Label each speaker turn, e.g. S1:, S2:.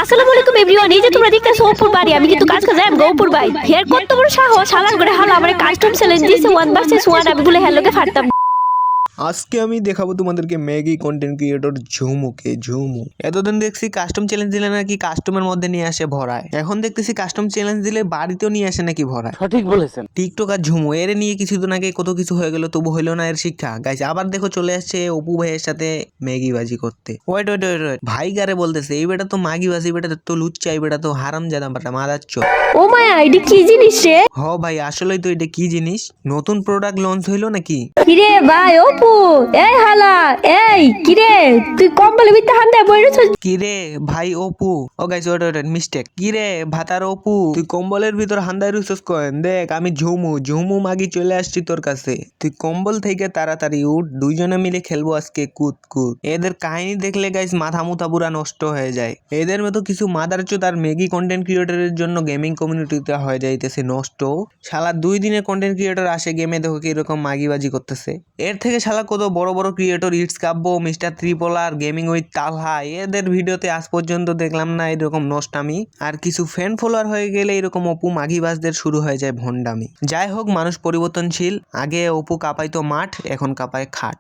S1: আসসালামু আলাইকুম এভরিওয়ান। এই যে তোমরা দেখতেছো অপুর বাড়ি, আমি কিন্তু কাজ কাজে অপুর ভাই। হের কত বড় সাহস, হালার করে হালা আমার কাস্টম চ্যালেঞ্জ দিছে 1 ভার্সেস 1। আমি বলে হ্যালোকে ফাটতাম।
S2: আজকে আমি দেখাবো তোমাদেরকে ম্যাগি কন্টেন্ট ক্রিয়েটর ঝুমুকে। ঝুমু এতদিন দেখছি কাস্টম চ্যালেঞ্জ দিলে নাকি কাস্টমের মধ্যে নিয়ে আসে ভরায়, এখন দেখতেছি কাস্টম চ্যালেঞ্জ দিলে বাড়িতেও নিয়ে আসে নাকি ভরায়।
S3: সঠিক বলেছেন।
S2: টিকটক আর ঝুমু এর নিয়ে কিছুদিন আগে কত কিছু হয়ে গেল, তবু হইলো না এর শিক্ষা। গাইস আবার দেখো চলে আসছে অপু ভাইয়ের সাথে ম্যাগি বাজি করতে। ওয়েট ওয়েট ওয়েট ওয়েট, ভাই গারে বলতেছে এই বেটা তো মাগি বাজি, বেটা তো লুচ্চা, এই বেটা তো হারাম জাদা বেটা মাদাচ্ছ।
S1: ও মায়া, এটা কি জিনিস রে?
S2: হ ভাই আসলেই তো এটা কি জিনিস, নতুন প্রোডাক্ট লঞ্চ হইলো নাকি?
S1: কিরে ভাই অপু, এই হালা, এই কিরে তুই কম্বলের ভিতরে হান্দায় বইরেছ?
S2: কিরে ভাই অপু, ও গাইস ওয়েট ওয়েট মিস্টেক। কিরে ভাতার অপু, তুই কম্বলের ভিতর হান্দায় রুইছস কেন? দেখ আমি ঝুমু, ঝুমু মাগি চলে আসছি তোর কাছে। তুই কম্বল থেকে তাড়াতাড়ি উঠ, দুইজনে মিলে খেলবো আজকে কুত কুত। এদের কাহিনী দেখলে গাইস মাথা মুথা পুরা নষ্ট হয়ে যায়। এদের মতো কিছু মাদারচোদ আর ম্যাগি কন্টেন্ট ক্রিয়েটরের জন্য গেমিং কমিউনিটিতে হয়ে যাইতেছে নষ্ট। শালা 2 দিনের কন্টেন্ট ক্রিয়েটর আসে গেমে, দেখো কিরকম মাগিবাজি করতেছে। এর থেকে শালা কত বড় বড় creator, it's Kavya, mister tripolar, gaming with Talha, এদের ভিডিওতে আজ পর্যন্ত দেখলাম না এরকম নষ্টামি। আর কিছু ফ্যান ফলোয়ার হয়ে গেলে এরকম অপু মাগিবাজদের শুরু হয়ে যায় ভণ্ডামি। যাই হোক, মানুষ পরিবর্তনশীল। আগে অপু কাঁপাইতো মাঠ, এখন কাঁপায় খাট।